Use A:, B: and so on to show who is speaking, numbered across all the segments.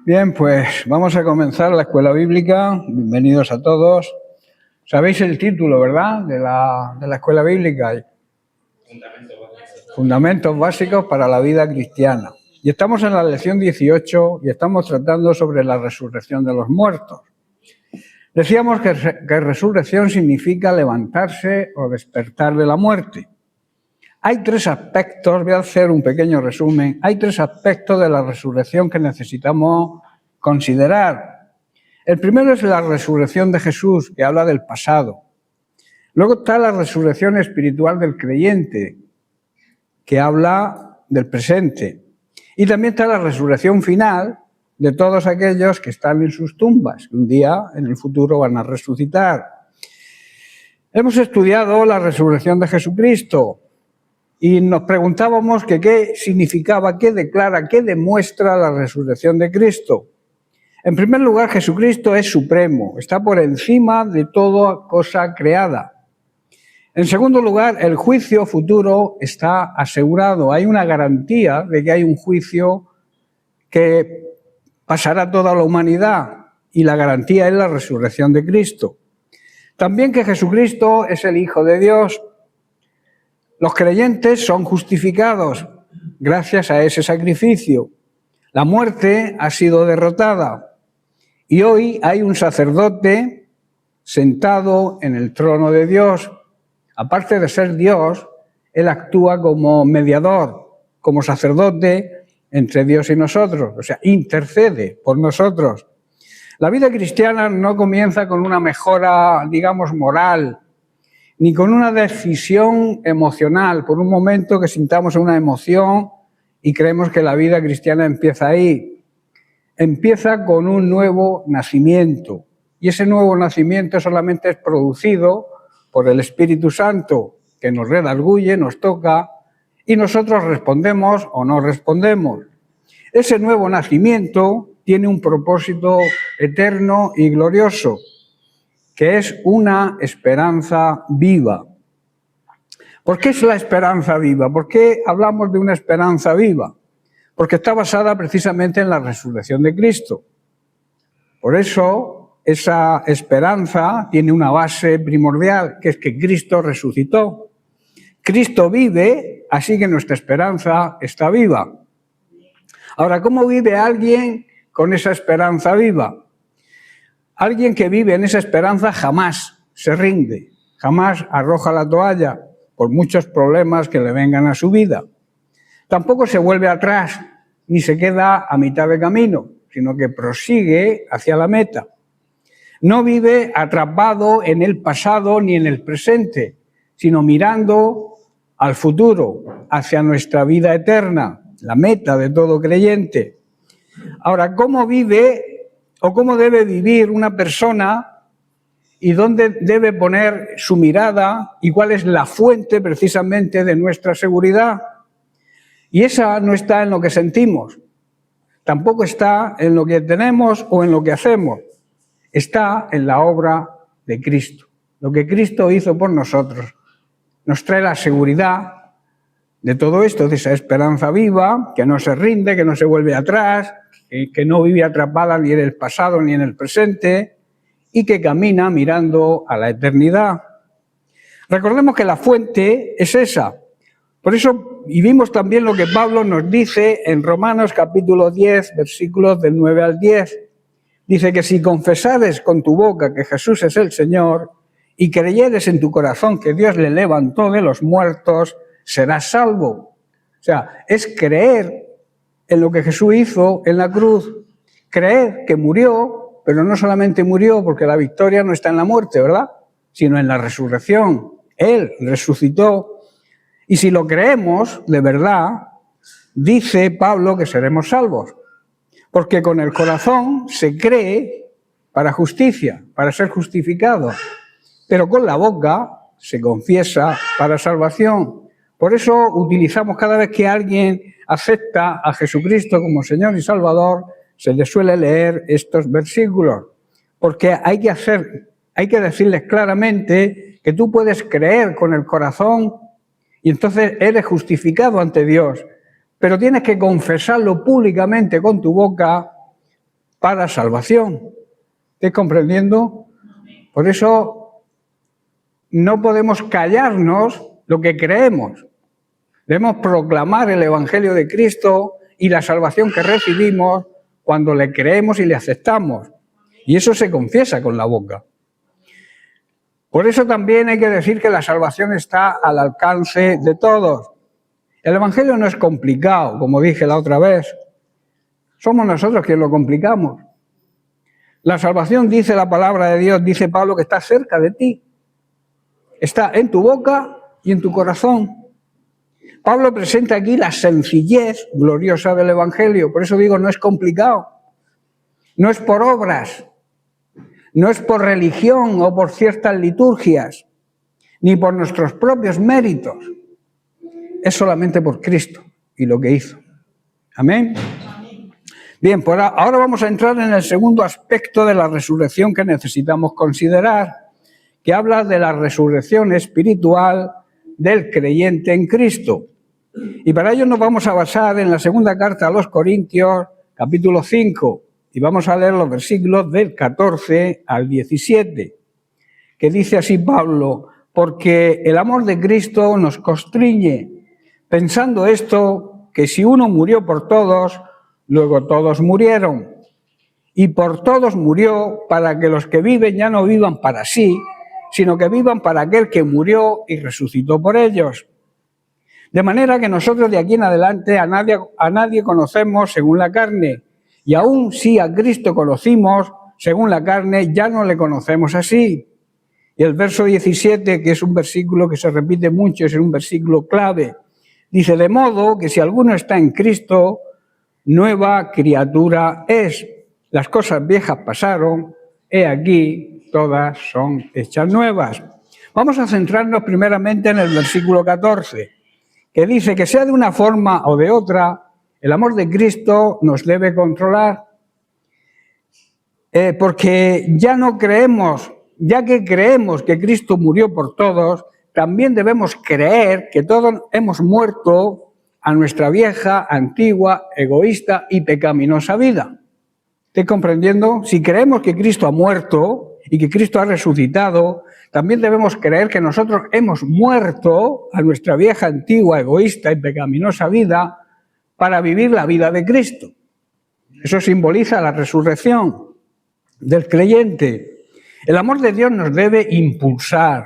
A: Bien, pues vamos a comenzar la escuela bíblica. Bienvenidos a todos. ¿Sabéis el título, verdad? De la escuela bíblica. Fundamentos básicos para la vida cristiana. Y estamos en la lección 18 y estamos tratando sobre la resurrección de los muertos. Decíamos que resurrección significa levantarse o despertar de la muerte. Hay tres aspectos, voy a hacer un pequeño resumen, hay tres aspectos de la resurrección que necesitamos considerar. El primero es la resurrección de Jesús, que habla del pasado. Luego está la resurrección espiritual del creyente, que habla del presente. Y también está la resurrección final de todos aquellos que están en sus tumbas, que un día en el futuro van a resucitar. Hemos estudiado la resurrección de Jesucristo y nos preguntábamos que qué significaba, qué declara, qué demuestra la resurrección de Cristo. En primer lugar, Jesucristo es supremo, está por encima de toda cosa creada. En segundo lugar, el juicio futuro está asegurado. Hay una garantía de que hay un juicio que pasará toda la humanidad y la garantía es la resurrección de Cristo. También que Jesucristo es el Hijo de Dios. Los creyentes son justificados gracias a ese sacrificio. La muerte ha sido derrotada y hoy hay un sacerdote sentado en el trono de Dios. Aparte de ser Dios, Él actúa como mediador, como sacerdote entre Dios y nosotros, o sea, intercede por nosotros. La vida cristiana no comienza con una mejora, digamos, moral, ni con una decisión emocional, por un momento que sintamos una emoción y creemos que la vida cristiana empieza ahí. Empieza con un nuevo nacimiento, y ese nuevo nacimiento solamente es producido por el Espíritu Santo, que nos redarguye, nos toca, y nosotros respondemos o no respondemos. Ese nuevo nacimiento tiene un propósito eterno y glorioso, que es una esperanza viva. ¿Por qué es la esperanza viva? ¿Por qué hablamos de una esperanza viva? Porque está basada precisamente en la resurrección de Cristo. Por eso, esa esperanza tiene una base primordial, que es que Cristo resucitó. Cristo vive, así que nuestra esperanza está viva. Ahora, ¿cómo vive alguien con esa esperanza viva? Alguien que vive en esa esperanza jamás se rinde, jamás arroja la toalla por muchos problemas que le vengan a su vida. Tampoco se vuelve atrás ni se queda a mitad de camino, sino que prosigue hacia la meta. No vive atrapado en el pasado ni en el presente, sino mirando al futuro, hacia nuestra vida eterna, la meta de todo creyente. Ahora, ¿cómo vive o cómo debe vivir una persona y dónde debe poner su mirada y cuál es la fuente precisamente de nuestra seguridad? Y esa no está en lo que sentimos, tampoco está en lo que tenemos o en lo que hacemos, está en la obra de Cristo. Lo que Cristo hizo por nosotros nos trae la seguridad de todo esto, de esa esperanza viva, que no se rinde, que no se vuelve atrás, que no vive atrapada ni en el pasado ni en el presente y que camina mirando a la eternidad. Recordemos que la fuente es esa. Por eso, y vimos también lo que Pablo nos dice en Romanos capítulo 10, versículos del 9 al 10. Dice que si confesares con tu boca que Jesús es el Señor y creyeres en tu corazón que Dios le levantó de los muertos, serás salvo. O sea, es creer en lo que Jesús hizo en la cruz, creer que murió, pero no solamente murió porque la victoria no está en la muerte, ¿verdad? Sino en la resurrección. Él resucitó. Y si lo creemos de verdad, dice Pablo que seremos salvos. Porque con el corazón se cree para justicia, para ser justificado. Pero con la boca se confiesa para salvación. Por eso utilizamos cada vez que alguien acepta a Jesucristo como Señor y Salvador, se le suele leer estos versículos, porque hay que decirles claramente que tú puedes creer con el corazón y entonces eres justificado ante Dios, pero tienes que confesarlo públicamente con tu boca para salvación. ¿Estáis comprendiendo? Por eso no podemos callarnos lo que creemos. Debemos proclamar el Evangelio de Cristo y la salvación que recibimos cuando le creemos y le aceptamos. Y eso se confiesa con la boca. Por eso también hay que decir que la salvación está al alcance de todos. El Evangelio no es complicado, como dije la otra vez. Somos nosotros quienes lo complicamos. La salvación, dice la palabra de Dios, dice Pablo, que está cerca de ti. Está en tu boca y en tu corazón. Pablo presenta aquí la sencillez gloriosa del Evangelio. Por eso digo, no es complicado. No es por obras, no es por religión o por ciertas liturgias, ni por nuestros propios méritos. Es solamente por Cristo y lo que hizo. Amén. Bien, pues ahora vamos a entrar en el segundo aspecto de la resurrección que necesitamos considerar, que habla de la resurrección espiritual del creyente en Cristo. Y para ello nos vamos a basar en la segunda carta a los Corintios, capítulo 5, y vamos a leer los versículos del 14 al 17, que dice así Pablo: porque el amor de Cristo nos constriñe, pensando esto, que si uno murió por todos, luego todos murieron. Y por todos murió, para que los que viven ya no vivan para sí, sino que vivan para aquel que murió y resucitó por ellos. De manera que nosotros de aquí en adelante a nadie conocemos según la carne, y aún si a Cristo conocimos según la carne, ya no le conocemos así. Y el verso 17, que es un versículo que se repite mucho, es un versículo clave, dice: de modo que si alguno está en Cristo, nueva criatura es. Las cosas viejas pasaron, he aquí, todas son hechas nuevas. Vamos a centrarnos primeramente en el versículo 14, que dice que sea de una forma o de otra, el amor de Cristo nos debe controlar. Porque ya que creemos que Cristo murió por todos, también debemos creer que todos hemos muerto a nuestra vieja, antigua, egoísta y pecaminosa vida. ¿Estáis comprendiendo? Si creemos que Cristo ha muerto y que Cristo ha resucitado, también debemos creer que nosotros hemos muerto a nuestra vieja, antigua, egoísta y pecaminosa vida para vivir la vida de Cristo. Eso simboliza la resurrección del creyente. El amor de Dios nos debe impulsar.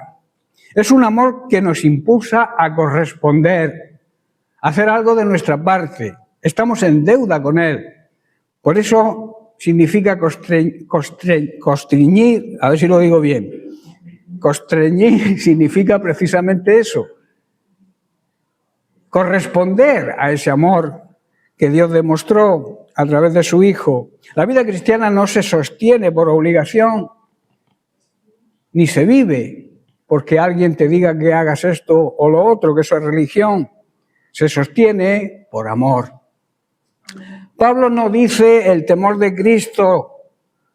A: Es un amor que nos impulsa a corresponder, a hacer algo de nuestra parte. Estamos en deuda con Él. Por eso significa constreñir, a ver si lo digo bien. Constreñir significa precisamente eso. Corresponder a ese amor que Dios demostró a través de su Hijo. La vida cristiana no se sostiene por obligación, ni se vive porque alguien te diga que hagas esto o lo otro, que eso es religión. Se sostiene por amor. Pablo no dice el temor de Cristo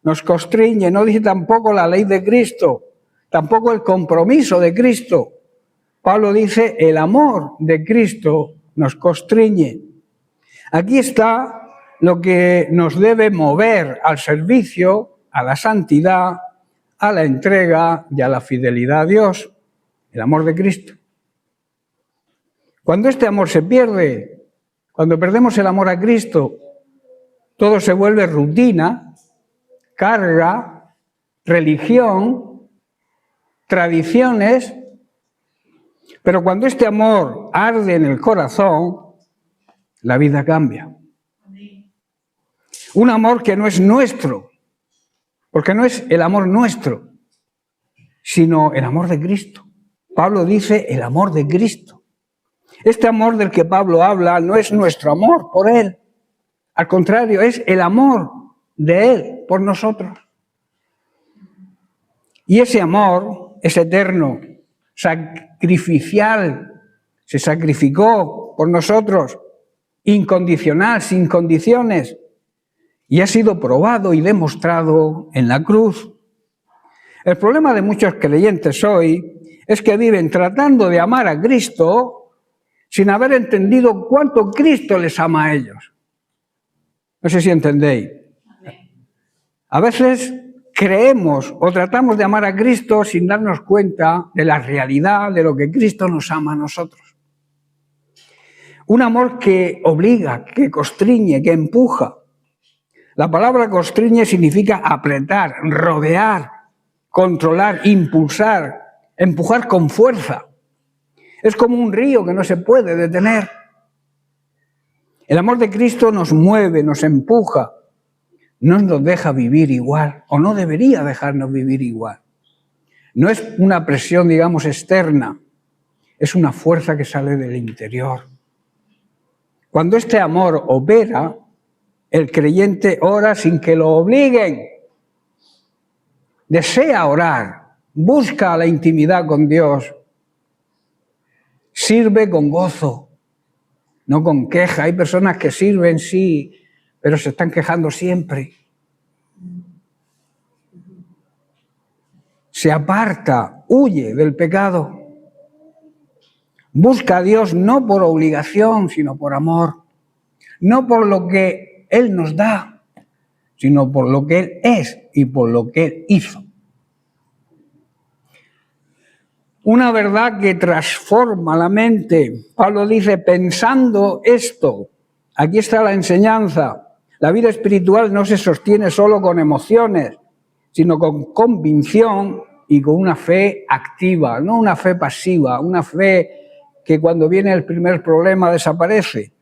A: nos constriñe, no dice tampoco la ley de Cristo, tampoco el compromiso de Cristo. Pablo dice el amor de Cristo nos constriñe. Aquí está lo que nos debe mover al servicio, a la santidad, a la entrega y a la fidelidad a Dios, el amor de Cristo. Cuando este amor se pierde, cuando perdemos el amor a Cristo, todo se vuelve rutina, carga, religión, tradiciones, pero cuando este amor arde en el corazón, la vida cambia. Un amor que no es nuestro, porque no es el amor nuestro, sino el amor de Cristo. Pablo dice el amor de Cristo. Este amor del que Pablo habla no es nuestro amor por Él. Al contrario, es el amor de Él por nosotros. Y ese amor es eterno, sacrificial, se sacrificó por nosotros, incondicional, sin condiciones, y ha sido probado y demostrado en la cruz. El problema de muchos creyentes hoy es que viven tratando de amar a Cristo sin haber entendido cuánto Cristo les ama a ellos. No sé si entendéis. A veces creemos o tratamos de amar a Cristo sin darnos cuenta de la realidad de lo que Cristo nos ama a nosotros. Un amor que obliga, que constriñe, que empuja. La palabra constriñe significa apretar, rodear, controlar, impulsar, empujar con fuerza. Es como un río que no se puede detener. El amor de Cristo nos mueve, nos empuja, no nos deja vivir igual, o no debería dejarnos vivir igual. No es una presión, digamos, externa, es una fuerza que sale del interior. Cuando este amor opera, el creyente ora sin que lo obliguen. Desea orar, busca la intimidad con Dios, sirve con gozo, no con queja. Hay personas que sirven, sí, pero se están quejando siempre. Se aparta, huye del pecado. Busca a Dios no por obligación, sino por amor. No por lo que Él nos da, sino por lo que Él es y por lo que Él hizo. Una verdad que transforma la mente. Pablo dice, pensando esto, aquí está la enseñanza. La vida espiritual no se sostiene solo con emociones, sino con convicción y con una fe activa, no una fe pasiva, una fe que cuando viene el primer problema desaparece.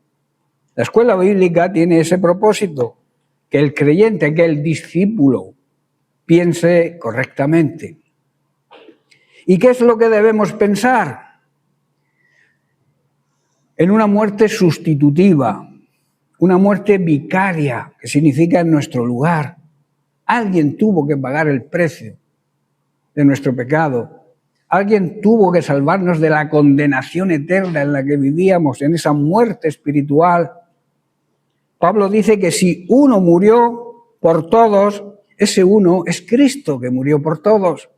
A: La escuela bíblica tiene ese propósito, que el creyente, que el discípulo piense correctamente. ¿Y qué es lo que debemos pensar? En una muerte sustitutiva, una muerte vicaria, que significa en nuestro lugar. Alguien tuvo que pagar el precio de nuestro pecado. Alguien tuvo que salvarnos de la condenación eterna en la que vivíamos, en esa muerte espiritual. Pablo dice que si uno murió por todos, ese uno es Cristo que murió por todos.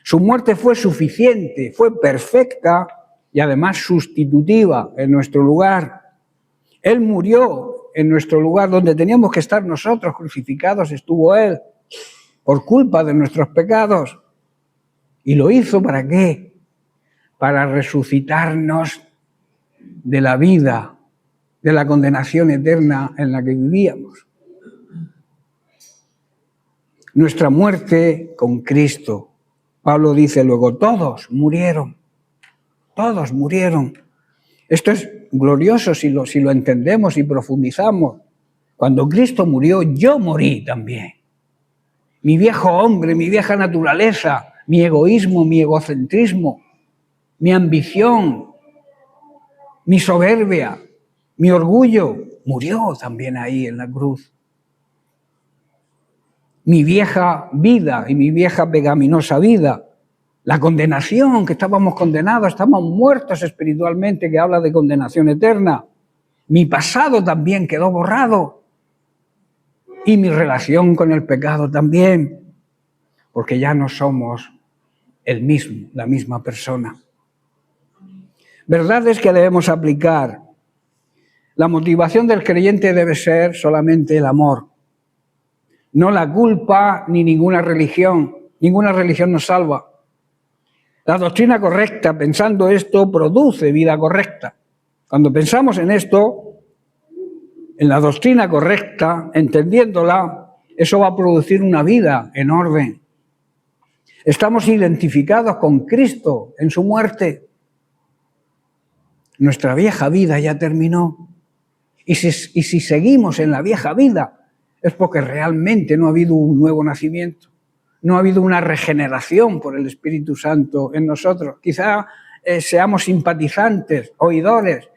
A: Su muerte fue suficiente, fue perfecta y además sustitutiva en nuestro lugar. Él murió en nuestro lugar, donde teníamos que estar nosotros crucificados, estuvo Él, por culpa de nuestros pecados. ¿Y lo hizo para qué? Para resucitarnos de la vida, de la condenación eterna en la que vivíamos. Nuestra muerte con Cristo. Pablo dice luego, todos murieron. Todos murieron. Esto es glorioso si lo entendemos y profundizamos. Cuando Cristo murió, yo morí también. Mi viejo hombre, mi vieja naturaleza, mi egoísmo, mi egocentrismo, mi ambición, mi soberbia, mi orgullo, murió también ahí en la cruz. Mi vieja vida y mi vieja pecaminosa vida, la condenación, que estábamos condenados, estábamos muertos espiritualmente, que habla de condenación eterna. Mi pasado también quedó borrado. Y mi relación con el pecado también, porque ya no somos el mismo, la misma persona. Verdad es que debemos aplicar. La motivación del creyente debe ser solamente el amor. No la culpa ni ninguna religión. Ninguna religión nos salva. La doctrina correcta, pensando esto, produce vida correcta. Cuando pensamos en esto, en la doctrina correcta, entendiéndola, eso va a producir una vida en orden. Estamos identificados con Cristo en su muerte. Nuestra vieja vida ya terminó. Y si seguimos en la vieja vida, es porque realmente no ha habido un nuevo nacimiento. No ha habido una regeneración por el Espíritu Santo en nosotros. Quizá seamos simpatizantes, oidores,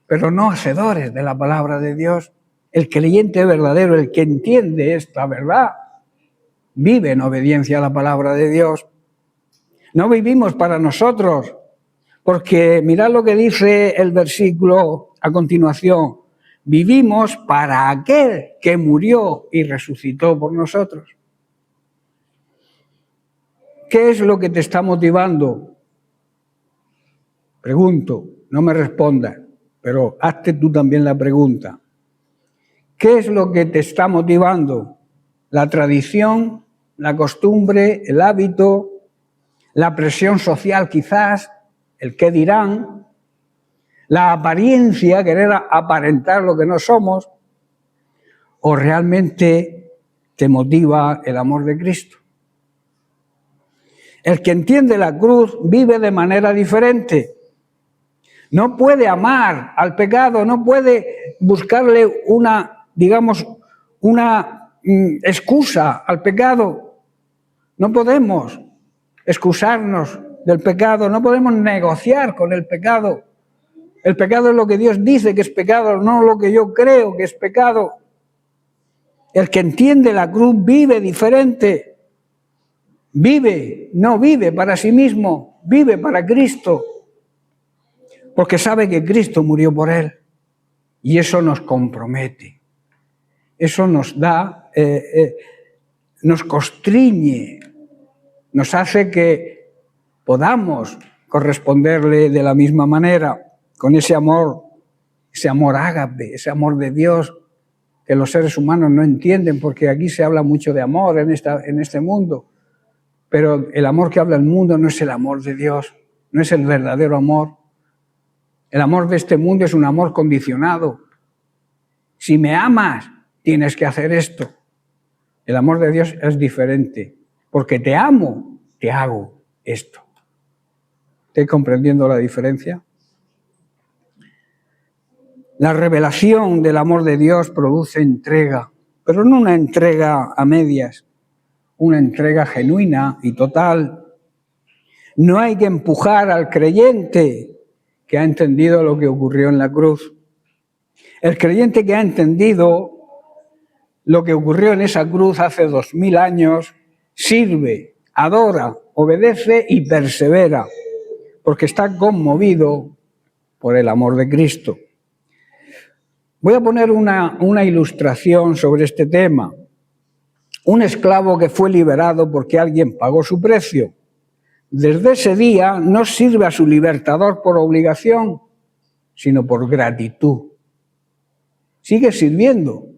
A: pero no hacedores de la palabra de Dios. El creyente verdadero, el que entiende esta verdad, vive en obediencia a la palabra de Dios. No vivimos para nosotros, porque mirad lo que dice el versículo a continuación. Vivimos para aquel que murió y resucitó por nosotros. ¿Qué es lo que te está motivando? Pregunto, no me respondas, pero hazte tú también la pregunta. ¿Qué es lo que te está motivando? la tradición, la costumbre, el hábito, la presión social quizás, el qué dirán, la apariencia, querer aparentar lo que no somos, o realmente te motiva el amor de Cristo. El que entiende la cruz vive de manera diferente. No puede amar al pecado, no puede buscarle una excusa al pecado. No podemos excusarnos del pecado, no podemos negociar con el pecado. El pecado es lo que Dios dice que es pecado, no lo que yo creo que es pecado. El que entiende la cruz vive diferente. No vive para sí mismo, vive para Cristo. Porque sabe que Cristo murió por él. Y eso nos compromete. Eso nos da, nos constriñe, nos hace que podamos corresponderle de la misma manera, con ese amor ágape, ese amor de Dios que los seres humanos no entienden, porque aquí se habla mucho de amor en este mundo, pero el amor que habla el mundo no es el amor de Dios, no es el verdadero amor. El amor de este mundo es un amor condicionado. Si me amas, tienes que hacer esto. El amor de Dios es diferente, porque te amo, te hago esto. ¿Estoy comprendiendo la diferencia? La revelación del amor de Dios produce entrega, pero no una entrega a medias, una entrega genuina y total. No hay que empujar al creyente que ha entendido lo que ocurrió en la cruz. El creyente que ha entendido lo que ocurrió en esa cruz hace 2000 años, sirve, adora, obedece y persevera, porque está conmovido por el amor de Cristo. Voy a poner una ilustración sobre este tema. Un esclavo que fue liberado porque alguien pagó su precio. Desde ese día no sirve a su libertador por obligación, sino por gratitud. Sigue sirviendo,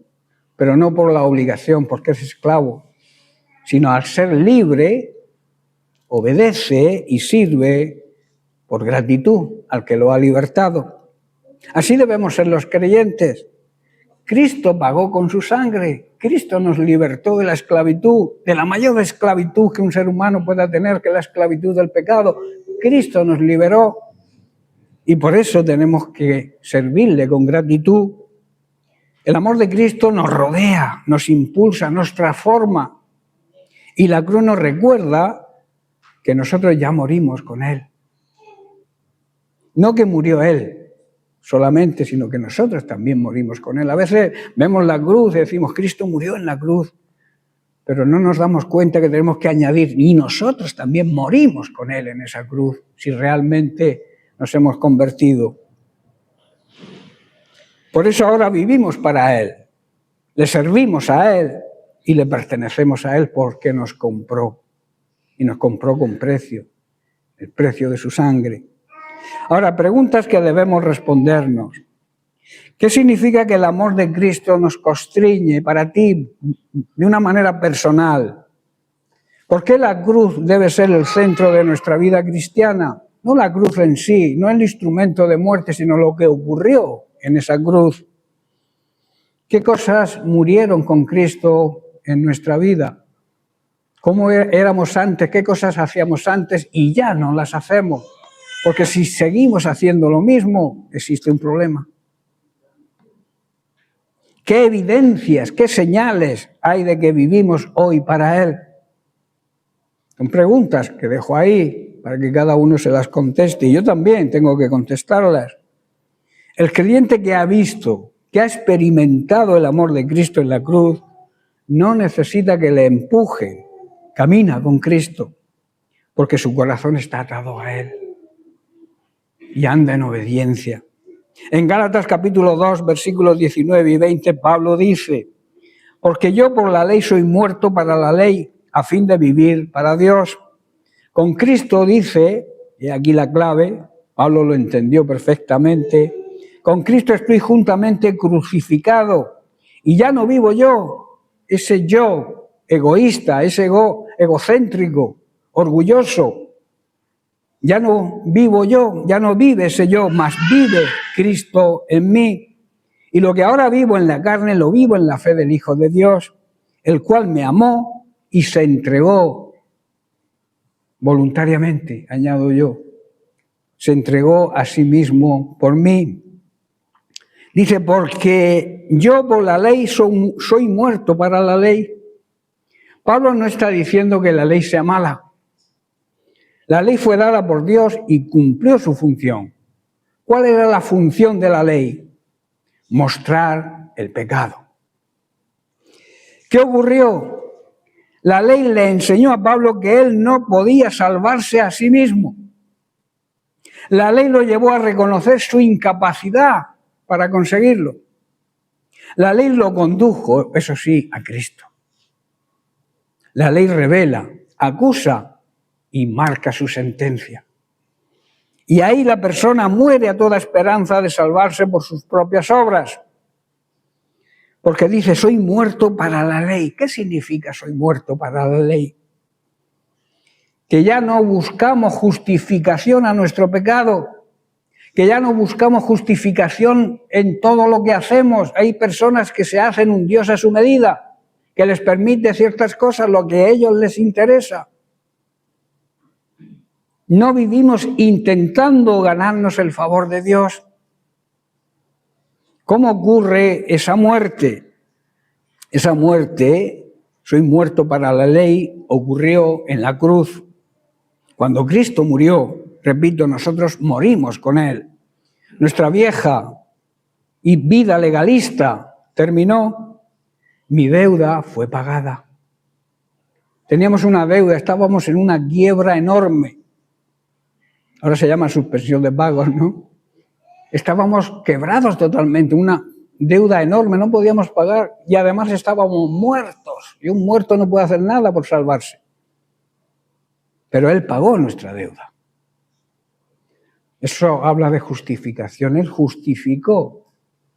A: pero no por la obligación, porque es esclavo, sino al ser libre, obedece y sirve por gratitud al que lo ha libertado. Así debemos ser los creyentes. Cristo pagó con su sangre. Cristo nos libertó de la esclavitud, de la mayor esclavitud que un ser humano pueda tener, que es la esclavitud del pecado. Cristo nos liberó y por eso tenemos que servirle con gratitud. El amor de Cristo nos rodea, nos impulsa, nos transforma. Y la cruz nos recuerda que nosotros ya morimos con Él. No que murió Él solamente, sino que nosotros también morimos con Él. A veces vemos la cruz y decimos, Cristo murió en la cruz, pero no nos damos cuenta que tenemos que añadir, y nosotros también morimos con Él en esa cruz, si realmente nos hemos convertido. Por eso ahora vivimos para Él, le servimos a Él y le pertenecemos a Él porque nos compró, y nos compró con precio, el precio de su sangre. Ahora, preguntas que debemos respondernos. ¿Qué significa que el amor de Cristo nos constriñe para ti de una manera personal? ¿Por qué la cruz debe ser el centro de nuestra vida cristiana? No la cruz en sí, no el instrumento de muerte, sino lo que ocurrió en esa cruz. ¿Qué cosas murieron con Cristo en nuestra vida? ¿Cómo éramos antes? ¿Qué cosas hacíamos antes y ya no las hacemos? Porque si seguimos haciendo lo mismo, existe un problema. ¿Qué evidencias, qué señales hay de que vivimos hoy para Él? Son preguntas que dejo ahí para que cada uno se las conteste y yo también tengo que contestarlas. El creyente que ha visto, que ha experimentado el amor de Cristo en la cruz, no necesita que le empujen, camina con Cristo, porque su corazón está atado a Él y anda en obediencia. En Gálatas capítulo 2, versículos 19 y 20, Pablo dice, porque yo por la ley soy muerto para la ley, a fin de vivir para Dios. Con Cristo dice, y aquí la clave, Pablo lo entendió perfectamente, con Cristo estoy juntamente crucificado, y ya no vivo yo, ese yo egoísta, ese egocéntrico, orgulloso. Ya no vivo yo, ya no vive ese yo, mas vive Cristo en mí. Y lo que ahora vivo en la carne, lo vivo en la fe del Hijo de Dios, el cual me amó y se entregó voluntariamente, añado yo. Se entregó a sí mismo por mí. Dice, porque yo por la ley soy muerto para la ley. Pablo no está diciendo que la ley sea mala. La ley fue dada por Dios y cumplió su función. ¿Cuál era la función de la ley? Mostrar el pecado. ¿Qué ocurrió? La ley le enseñó a Pablo que él no podía salvarse a sí mismo. La ley lo llevó a reconocer su incapacidad para conseguirlo. La ley lo condujo, eso sí, a Cristo. La ley revela, acusa y marca su sentencia. Y ahí la persona muere a toda esperanza de salvarse por sus propias obras. Porque dice, soy muerto para la ley. ¿Qué significa soy muerto para la ley? Que ya no buscamos justificación a nuestro pecado, que ya no buscamos justificación en todo lo que hacemos. Hay personas que se hacen un Dios a su medida, que les permite ciertas cosas, lo que a ellos les interesa. No vivimos intentando ganarnos el favor de Dios. ¿Cómo ocurre esa muerte? Esa muerte, soy muerto para la ley, ocurrió en la cruz. Cuando Cristo murió, repito, nosotros morimos con Él. Nuestra vieja y vida legalista terminó. Mi deuda fue pagada. Teníamos una deuda, estábamos en una quiebra enorme. Ahora se llama suspensión de pagos, ¿no? Estábamos quebrados totalmente, una deuda enorme, no podíamos pagar y además estábamos muertos. Y un muerto no puede hacer nada por salvarse. Pero Él pagó nuestra deuda. Eso habla de justificación. Él justificó,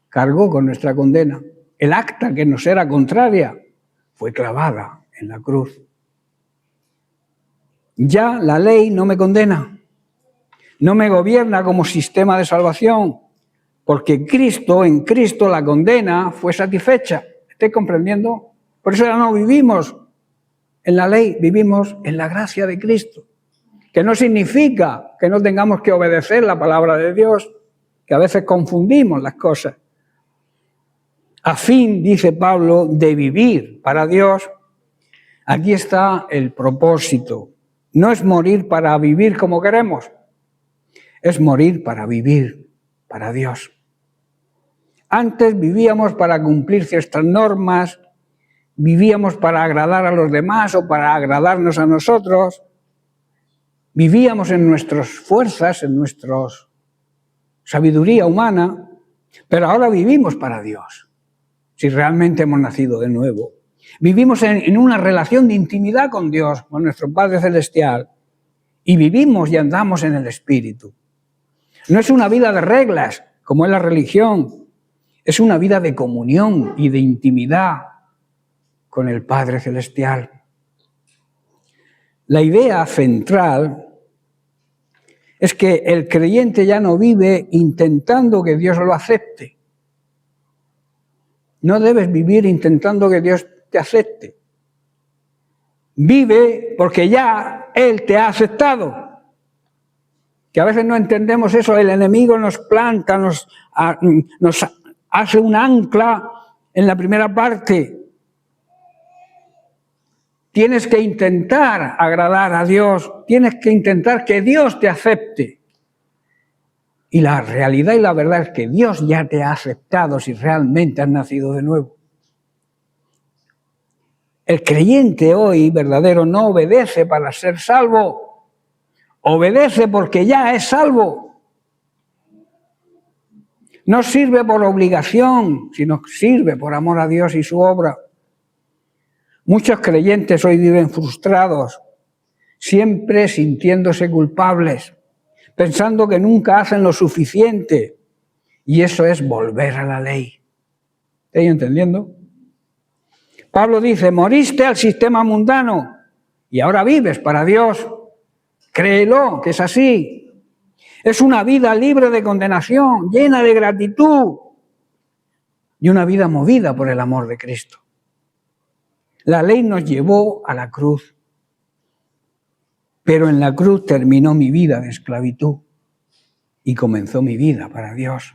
A: cargó con nuestra condena. El acta que nos era contraria fue clavada en la cruz. Ya la ley no me condena, no me gobierna como sistema de salvación, porque en Cristo la condena fue satisfecha. ¿Estáis comprendiendo? Por eso ya no vivimos en la ley, vivimos en la gracia de Cristo. Que no significa que no tengamos que obedecer la palabra de Dios, que a veces confundimos las cosas. A fin, dice Pablo, de vivir para Dios, aquí está el propósito. No es morir para vivir como queremos, es morir para vivir para Dios. Antes vivíamos para cumplir ciertas normas, vivíamos para agradar a los demás o para agradarnos a nosotros, vivíamos en nuestras fuerzas, en nuestra sabiduría humana, pero ahora vivimos para Dios, si realmente hemos nacido de nuevo. Vivimos en una relación de intimidad con Dios, con nuestro Padre Celestial, y vivimos y andamos en el Espíritu. No es una vida de reglas, como es la religión, es una vida de comunión y de intimidad con el Padre Celestial. La idea central es que el creyente ya no vive intentando que Dios lo acepte. No debes vivir intentando que Dios te acepte. Vive porque ya Él te ha aceptado. Que a veces no entendemos eso, el enemigo nos planta, nos hace un ancla en la primera parte. Tienes que intentar agradar a Dios, tienes que intentar que Dios te acepte. Y la realidad y la verdad es que Dios ya te ha aceptado si realmente has nacido de nuevo. El creyente hoy verdadero no obedece para ser salvo, obedece porque ya es salvo. No sirve por obligación, sino sirve por amor a Dios y su obra. Muchos creyentes hoy viven frustrados, siempre sintiéndose culpables, pensando que nunca hacen lo suficiente. Y eso es volver a la ley. ¿Estáis entendiendo? Pablo dice, moriste al sistema mundano y ahora vives para Dios. Créelo, que es así. Es una vida libre de condenación, llena de gratitud y una vida movida por el amor de Cristo. La ley nos llevó a la cruz, pero en la cruz terminó mi vida de esclavitud y comenzó mi vida para Dios.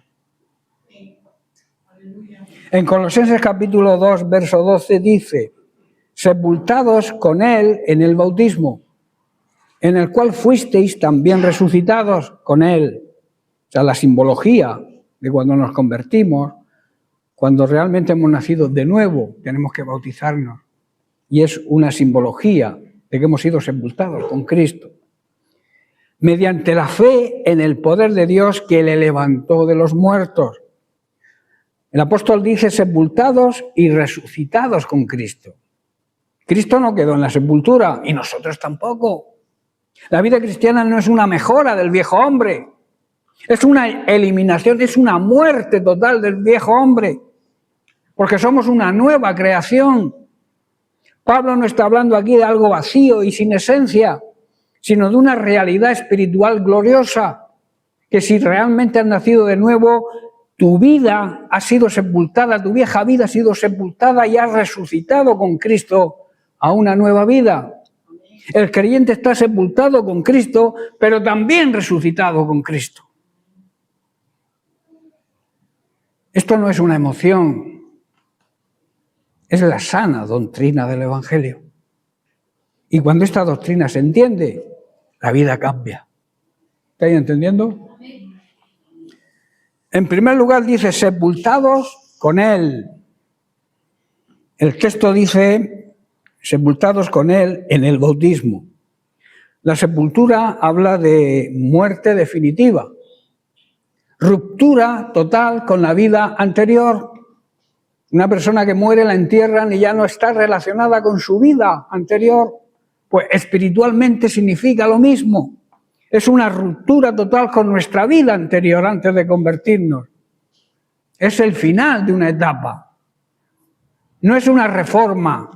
A: En Colosenses capítulo 2, verso 12 dice, sepultados con Él en el bautismo, en el cual fuisteis también resucitados con Él. O sea, la simbología de cuando nos convertimos, cuando realmente hemos nacido de nuevo, tenemos que bautizarnos. Y es una simbología de que hemos sido sepultados con Cristo. Mediante la fe en el poder de Dios que le levantó de los muertos. El apóstol dice sepultados y resucitados con Cristo. Cristo no quedó en la sepultura y nosotros tampoco. La vida cristiana no es una mejora del viejo hombre, es una eliminación, es una muerte total del viejo hombre, porque somos una nueva creación. Pablo no está hablando aquí de algo vacío y sin esencia, sino de una realidad espiritual gloriosa, que si realmente has nacido de nuevo, tu vida ha sido sepultada, tu vieja vida ha sido sepultada y has resucitado con Cristo a una nueva vida. El creyente está sepultado con Cristo, pero también resucitado con Cristo. Esto no es una emoción, es la sana doctrina del Evangelio. Y cuando esta doctrina se entiende, la vida cambia. ¿Estáis entendiendo? En primer lugar dice, sepultados con Él. El texto dice, sepultados con Él en el bautismo. La sepultura habla de muerte definitiva, ruptura total con la vida anterior. Una persona que muere la entierran y ya no está relacionada con su vida anterior. Pues espiritualmente significa lo mismo. Es una ruptura total con nuestra vida anterior antes de convertirnos. Es el final de una etapa. No es una reforma.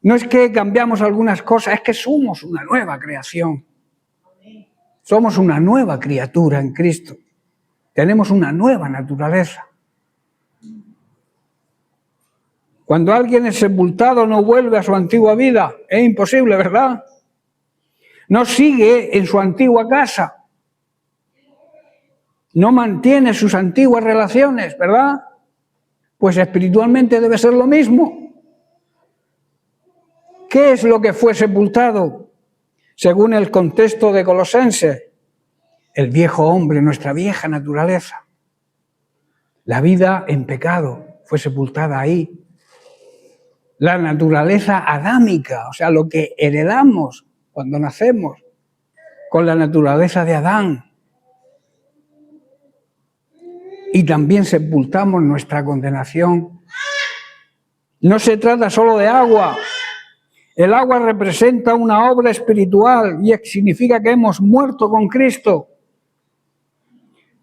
A: No es que cambiamos algunas cosas, es que somos una nueva creación. Somos una nueva criatura en Cristo. Tenemos una nueva naturaleza. Cuando alguien es sepultado no vuelve a su antigua vida. Es imposible, ¿verdad? No sigue en su antigua casa. No mantiene sus antiguas relaciones, ¿verdad? Pues espiritualmente debe ser lo mismo. ¿Qué es lo que fue sepultado? Según el contexto de Colosenses, el viejo hombre, nuestra vieja naturaleza. La vida en pecado fue sepultada ahí. La naturaleza adámica, o sea, lo que heredamos cuando nacemos, con la naturaleza de Adán. Y también sepultamos nuestra condenación. No se trata solo de agua. El agua representa una obra espiritual y significa que hemos muerto con Cristo.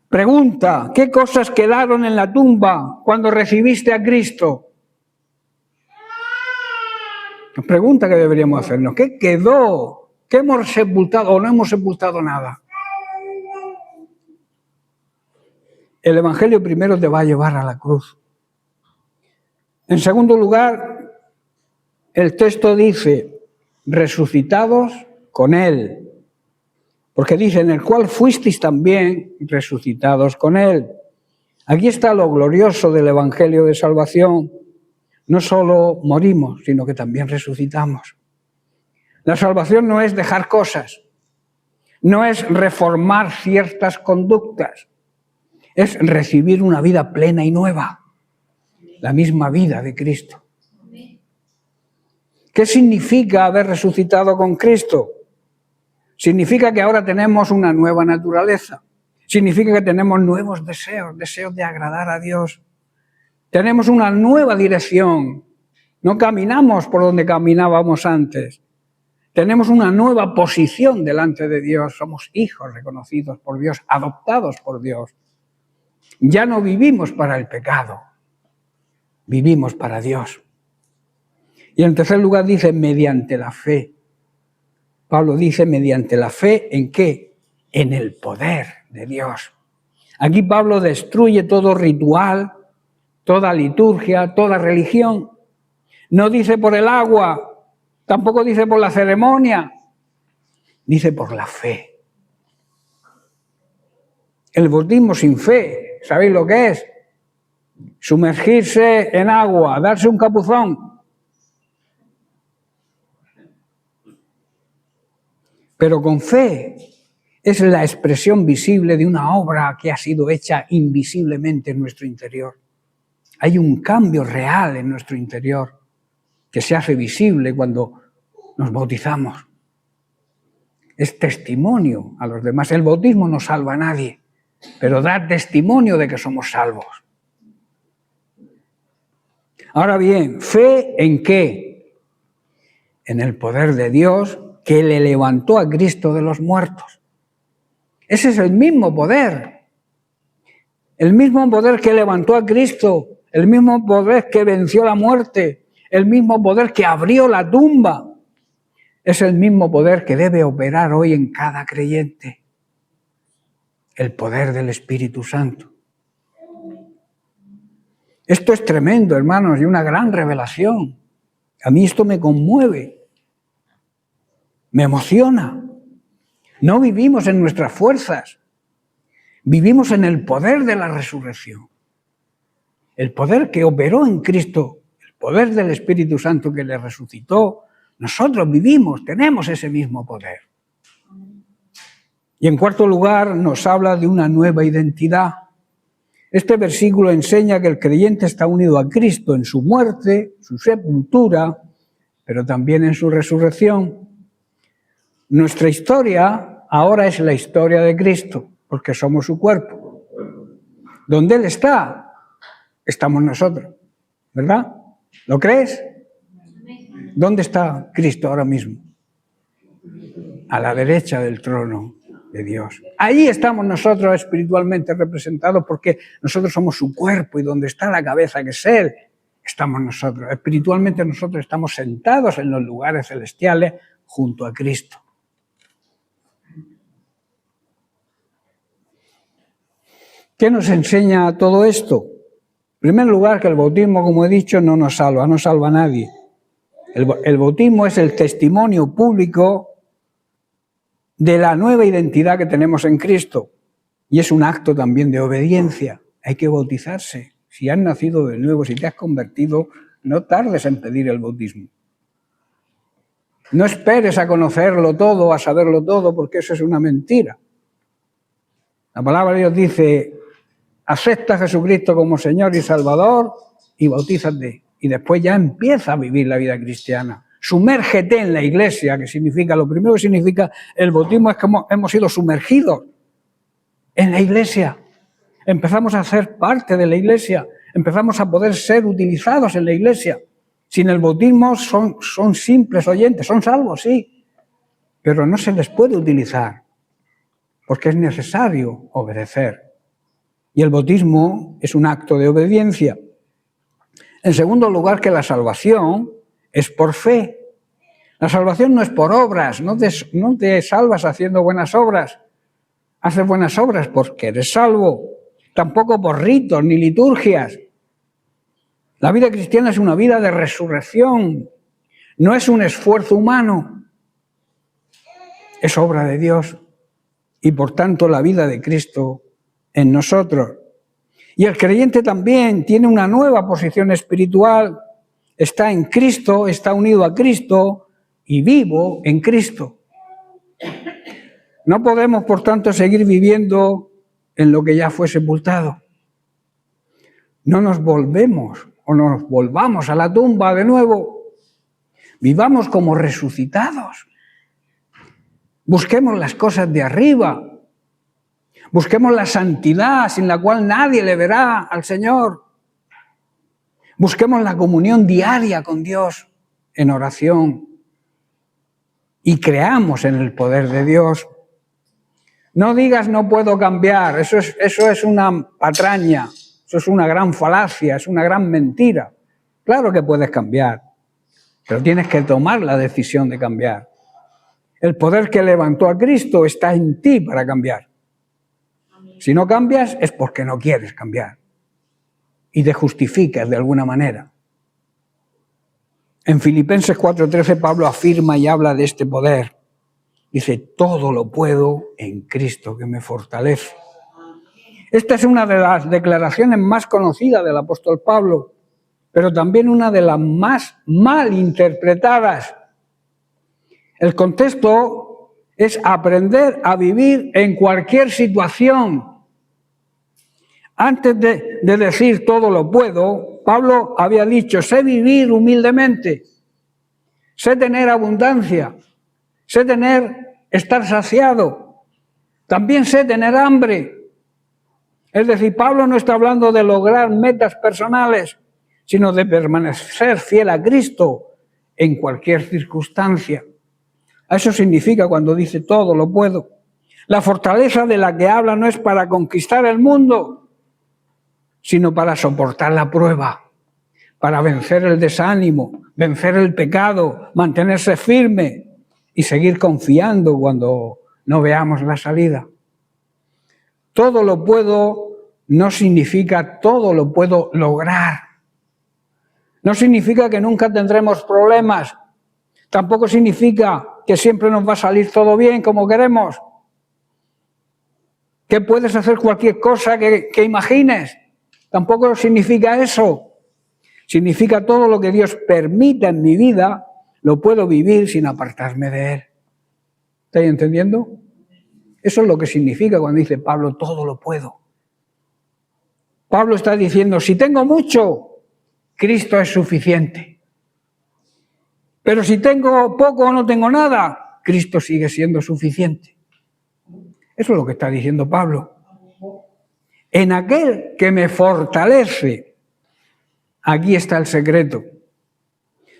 A: Pregunta, ¿qué cosas quedaron en la tumba cuando recibiste a Cristo? Pregunta que deberíamos hacernos, ¿qué quedó? ¿Qué hemos sepultado o no hemos sepultado nada? El Evangelio primero te va a llevar a la cruz. En segundo lugar, el texto dice, resucitados con Él. Porque dice, en el cual fuisteis también resucitados con Él. Aquí está lo glorioso del Evangelio de salvación. No solo morimos, sino que también resucitamos. La salvación no es dejar cosas, no es reformar ciertas conductas, es recibir una vida plena y nueva, la misma vida de Cristo. ¿Qué significa haber resucitado con Cristo? Significa que ahora tenemos una nueva naturaleza, significa que tenemos nuevos deseos de agradar a Dios. Tenemos una nueva dirección, no caminamos por donde caminábamos antes. Tenemos una nueva posición delante de Dios. Somos hijos reconocidos por Dios, adoptados por Dios. Ya no vivimos para el pecado, vivimos para Dios. Y en tercer lugar dice mediante la fe. Pablo dice mediante la fe, ¿en qué? En el poder de Dios. Aquí Pablo destruye todo ritual, toda liturgia, toda religión. No dice por el agua, tampoco dice por la ceremonia, dice por la fe. El bautismo sin fe, ¿sabéis lo que es? Sumergirse en agua, darse un capuzón. Pero con fe es la expresión visible de una obra que ha sido hecha invisiblemente en nuestro interior. Hay un cambio real en nuestro interior que se hace visible cuando nos bautizamos. Es testimonio a los demás. El bautismo no salva a nadie, pero da testimonio de que somos salvos. Ahora bien, ¿fe en qué? En el poder de Dios que le levantó a Cristo de los muertos. Ese es el mismo poder. El mismo poder que levantó a Cristo, el mismo poder que venció la muerte, el mismo poder que abrió la tumba. Es el mismo poder que debe operar hoy en cada creyente. El poder del Espíritu Santo. Esto es tremendo, hermanos, y una gran revelación. A mí esto me conmueve, me emociona. No vivimos en nuestras fuerzas, vivimos en el poder de la resurrección. El poder que operó en Cristo, el poder del Espíritu Santo que le resucitó, nosotros vivimos, tenemos ese mismo poder. Y en cuarto lugar nos habla de una nueva identidad. Este versículo enseña que el creyente está unido a Cristo en su muerte, su sepultura, pero también en su resurrección. Nuestra historia ahora es la historia de Cristo, porque somos su cuerpo. Donde Él está, estamos nosotros, ¿verdad? ¿Lo crees? ¿Dónde está Cristo ahora mismo? A la derecha del trono de Dios. Ahí estamos nosotros espiritualmente representados porque nosotros somos su cuerpo y donde está la cabeza, que es Él, estamos nosotros. Espiritualmente nosotros estamos sentados en los lugares celestiales junto a Cristo. ¿Qué nos enseña todo esto? En primer lugar, que el bautismo, como he dicho, no nos salva, no salva a nadie. El bautismo es el testimonio público de la nueva identidad que tenemos en Cristo y es un acto también de obediencia. Hay que bautizarse. Si has nacido de nuevo, si te has convertido, no tardes en pedir el bautismo. No esperes a conocerlo todo, a saberlo todo, porque eso es una mentira. La palabra de Dios dice: acepta a Jesucristo como Señor y Salvador y bautízate. Y después ya empieza a vivir la vida cristiana. Sumérgete en la iglesia, que significa, lo primero que significa el bautismo es que hemos sido sumergidos en la iglesia. Empezamos a ser parte de la iglesia, empezamos a poder ser utilizados en la iglesia. Sin el bautismo son simples oyentes, son salvos, sí, pero no se les puede utilizar porque es necesario obedecer. Y el bautismo es un acto de obediencia. En segundo lugar, que la salvación es por fe. La salvación no es por obras, no te salvas haciendo buenas obras. Haces buenas obras porque eres salvo, tampoco por ritos ni liturgias. La vida cristiana es una vida de resurrección, no es un esfuerzo humano, es obra de Dios y por tanto la vida de Cristo en nosotros. Y el creyente también tiene una nueva posición espiritual, está en Cristo, está unido a Cristo y vivo en Cristo. No podemos, por tanto, seguir viviendo en lo que ya fue sepultado. No nos volvemos o nos volvamos a la tumba de nuevo. Vivamos como resucitados. Busquemos las cosas de arriba. Busquemos la santidad sin la cual nadie le verá al Señor. Busquemos la comunión diaria con Dios en oración y creamos en el poder de Dios. No digas no puedo cambiar, eso es una patraña, eso es una gran falacia, es una gran mentira. Claro que puedes cambiar. pero tienes que tomar la decisión de cambiar. El poder que levantó a Cristo está en ti para cambiar. Si no cambias es porque no quieres cambiar y te justificas de alguna manera. En Filipenses 4:13 Pablo afirma y habla de este poder. Dice, todo lo puedo en Cristo que me fortalece. Esta es una de las declaraciones más conocidas del apóstol Pablo, pero también una de las más mal interpretadas. El contexto es aprender a vivir en cualquier situación. Antes de decir todo lo puedo, Pablo había dicho, sé vivir humildemente, sé tener abundancia, sé estar saciado, también sé tener hambre. Es decir, Pablo no está hablando de lograr metas personales, sino de permanecer fiel a Cristo en cualquier circunstancia. Eso significa cuando dice todo lo puedo. La fortaleza de la que habla no es para conquistar el mundo, sino para soportar la prueba, para vencer el desánimo, vencer el pecado, mantenerse firme y seguir confiando cuando no veamos la salida. Todo lo puedo no significa todo lo puedo lograr. No significa que nunca tendremos problemas. Tampoco significa que siempre nos va a salir todo bien como queremos. Que puedes hacer cualquier cosa que imagines. Tampoco significa eso. Significa todo lo que Dios permita en mi vida, lo puedo vivir sin apartarme de Él. ¿Estáis entendiendo? Eso es lo que significa cuando dice Pablo, todo lo puedo. Pablo está diciendo, si tengo mucho, Cristo es suficiente. Pero si tengo poco o no tengo nada, Cristo sigue siendo suficiente. Eso es lo que está diciendo Pablo. En aquel que me fortalece, aquí está el secreto.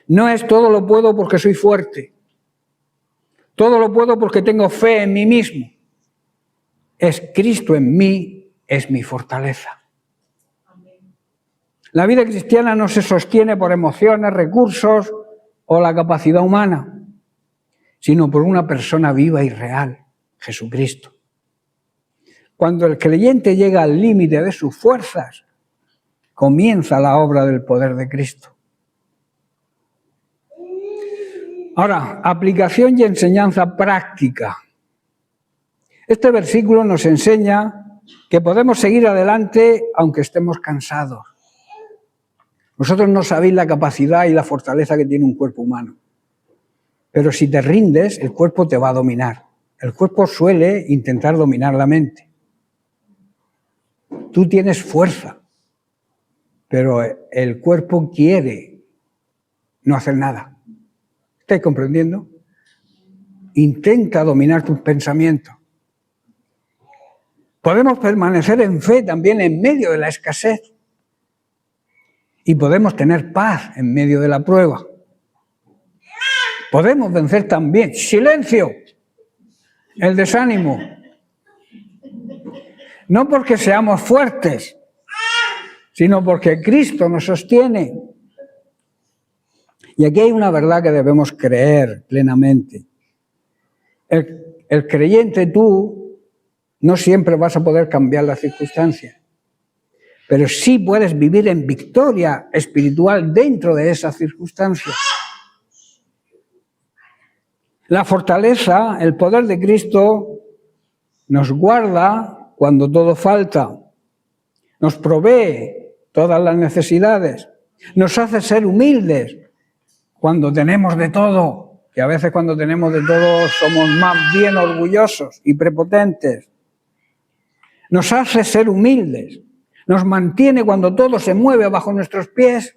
A: No es todo lo puedo porque soy fuerte. Todo lo puedo porque tengo fe en mí mismo. Es Cristo en mí, es mi fortaleza. La vida cristiana no se sostiene por emociones, recursos o la capacidad humana, sino por una persona viva y real, Jesucristo. Cuando el creyente llega al límite de sus fuerzas, comienza la obra del poder de Cristo. Ahora, aplicación y enseñanza práctica. Este versículo nos enseña que podemos seguir adelante aunque estemos cansados. Vosotros no sabéis la capacidad y la fortaleza que tiene un cuerpo humano. Pero si te rindes, el cuerpo te va a dominar. El cuerpo suele intentar dominar la mente. Tú tienes fuerza, pero el cuerpo quiere no hacer nada. ¿Estáis comprendiendo? Intenta dominar tus pensamientos. Podemos permanecer en fe también en medio de la escasez. Y podemos tener paz en medio de la prueba. Podemos vencer también, silencio, el desánimo. No porque seamos fuertes, sino porque Cristo nos sostiene. Y aquí hay una verdad que debemos creer plenamente. El creyente, tú, no siempre vas a poder cambiar las circunstancias. Pero sí puedes vivir en victoria espiritual dentro de esas circunstancias. La fortaleza, el poder de Cristo, nos guarda cuando todo falta, nos provee todas las necesidades, nos hace ser humildes cuando tenemos de todo, que a veces cuando tenemos de todo somos más bien orgullosos y prepotentes. Nos hace ser humildes. Nos mantiene cuando todo se mueve bajo nuestros pies.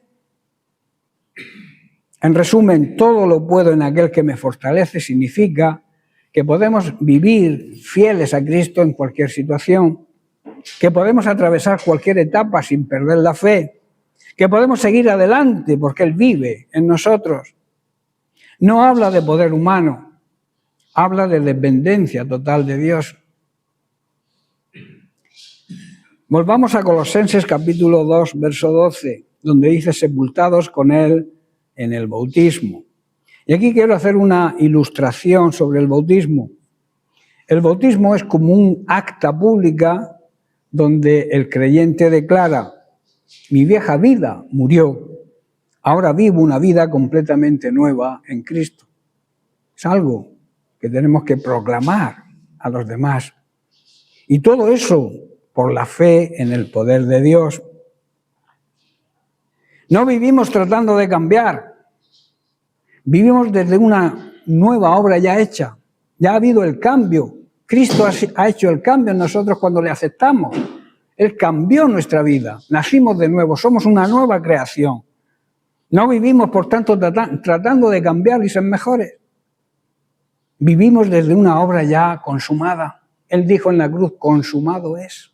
A: En resumen, todo lo puedo en aquel que me fortalece significa que podemos vivir fieles a Cristo en cualquier situación, que podemos atravesar cualquier etapa sin perder la fe, que podemos seguir adelante porque Él vive en nosotros. No habla de poder humano, habla de dependencia total de Dios. Volvamos a Colosenses capítulo 2, verso 12, donde dice sepultados con Él en el bautismo. Y aquí quiero hacer una ilustración sobre el bautismo. El bautismo es como un acta pública donde el creyente declara: mi vieja vida murió, ahora vivo una vida completamente nueva en Cristo. Es algo que tenemos que proclamar a los demás. Y todo eso por la fe en el poder de Dios. No vivimos tratando de cambiar. Vivimos desde una nueva obra ya hecha. Ya ha habido el cambio. Cristo ha hecho el cambio en nosotros cuando le aceptamos. Él cambió nuestra vida. Nacimos de nuevo. Somos una nueva creación. No vivimos, por tanto, tratando de cambiar y ser mejores. Vivimos desde una obra ya consumada. Él dijo en la cruz: consumado es.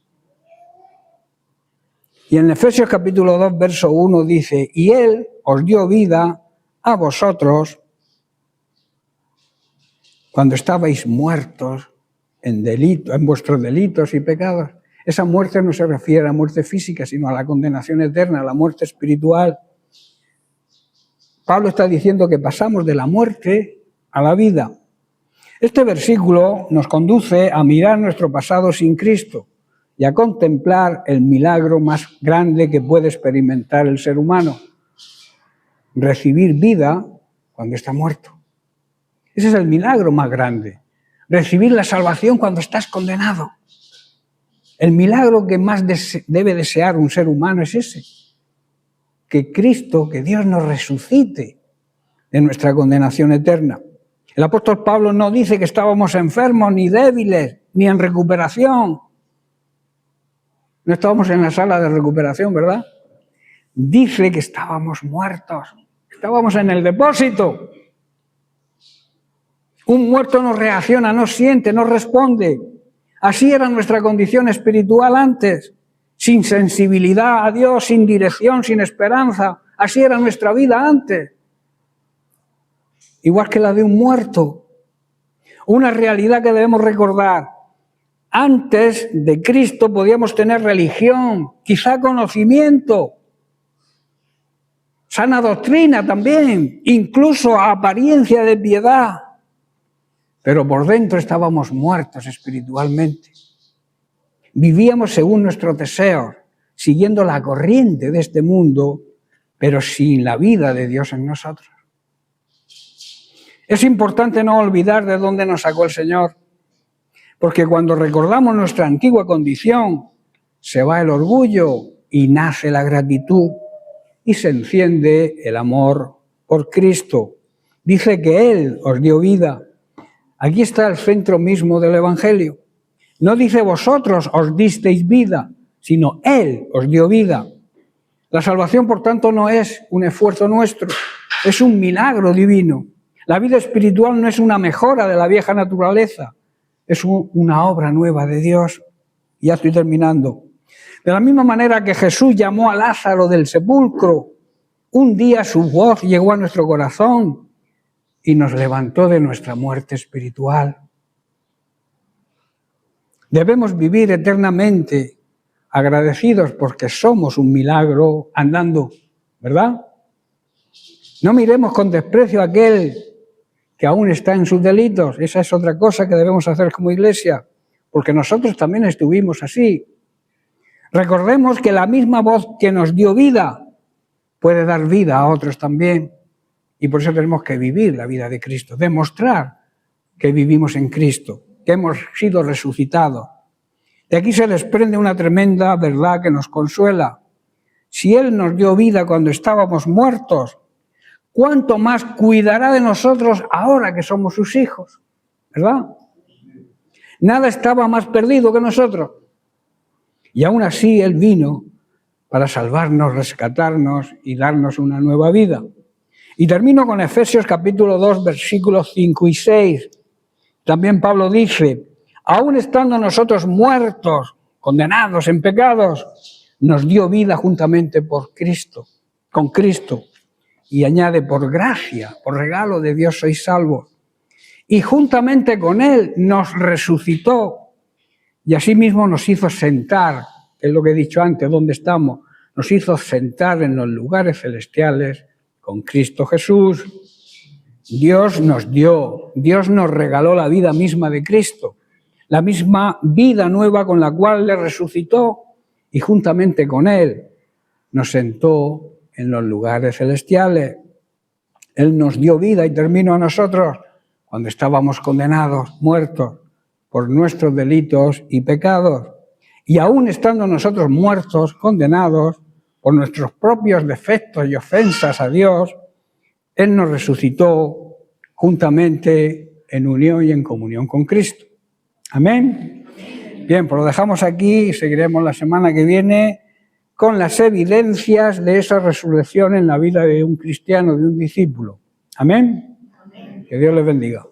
A: Y en Efesios capítulo 2, verso 1 dice: y Él os dio vida a vosotros cuando estabais muertos en vuestros delitos y pecados. Esa muerte no se refiere a la muerte física, sino a la condenación eterna, a la muerte espiritual. Pablo está diciendo que pasamos de la muerte a la vida. Este versículo nos conduce a mirar nuestro pasado sin Cristo y a contemplar el milagro más grande que puede experimentar el ser humano: recibir vida cuando está muerto. Ese es el milagro más grande. Recibir la salvación cuando estás condenado. El milagro que más debe desear un ser humano es ese: que Cristo, que Dios nos resucite de nuestra condenación eterna. El apóstol Pablo no dice que estábamos enfermos, ni débiles, ni en recuperación. No estábamos en la sala de recuperación, ¿verdad? Dice que estábamos muertos, estábamos en el depósito. Un muerto no reacciona, no siente, no responde. Así era nuestra condición espiritual antes, sin sensibilidad a Dios, sin dirección, sin esperanza. Así era nuestra vida antes. Igual que la de un muerto. Una realidad que debemos recordar. Antes de Cristo podíamos tener religión, quizá conocimiento, sana doctrina también, incluso apariencia de piedad. Pero por dentro estábamos muertos espiritualmente. Vivíamos según nuestros deseos, siguiendo la corriente de este mundo, pero sin la vida de Dios en nosotros. Es importante no olvidar de dónde nos sacó el Señor, porque cuando recordamos nuestra antigua condición, se va el orgullo y nace la gratitud y se enciende el amor por Cristo. Dice que Él os dio vida. Aquí está el centro mismo del Evangelio. No dice vosotros os disteis vida, sino Él os dio vida. La salvación, por tanto, no es un esfuerzo nuestro, es un milagro divino. La vida espiritual no es una mejora de la vieja naturaleza, es una obra nueva de Dios. Ya estoy terminando. De la misma manera que Jesús llamó a Lázaro del sepulcro, un día su voz llegó a nuestro corazón y nos levantó de nuestra muerte espiritual. Debemos vivir eternamente agradecidos porque somos un milagro andando, ¿verdad? No miremos con desprecio a aquel que aún está en sus delitos. Esa es otra cosa que debemos hacer como iglesia, porque nosotros también estuvimos así. Recordemos que la misma voz que nos dio vida puede dar vida a otros también, y por eso tenemos que vivir la vida de Cristo, demostrar que vivimos en Cristo, que hemos sido resucitados. De aquí se desprende una tremenda verdad que nos consuela. Si Él nos dio vida cuando estábamos muertos, ¿cuánto más cuidará de nosotros ahora que somos sus hijos? ¿Verdad? Nada estaba más perdido que nosotros. Y aún así Él vino para salvarnos, rescatarnos y darnos una nueva vida. Y termino con Efesios capítulo 2, versículos 5 y 6. También Pablo dice: aún estando nosotros muertos, condenados en pecados, nos dio vida juntamente con Cristo. Y añade: por gracia, por regalo de Dios sois salvos. Y juntamente con Él nos resucitó. Y asimismo nos hizo sentar, que es lo que he dicho antes, ¿dónde estamos? Nos hizo sentar en los lugares celestiales con Cristo Jesús, Dios nos regaló la vida misma de Cristo, la misma vida nueva con la cual le resucitó y juntamente con Él nos sentó en los lugares celestiales. Él nos dio vida y terminó a nosotros cuando estábamos condenados, muertos por nuestros delitos y pecados. Y aún estando nosotros muertos, condenados por nuestros propios defectos y ofensas a Dios, Él nos resucitó juntamente en unión y en comunión con Cristo. Amén. Bien, pues lo dejamos aquí y seguiremos la semana que viene con las evidencias de esa resurrección en la vida de un cristiano, de un discípulo. Amén. Que Dios les bendiga.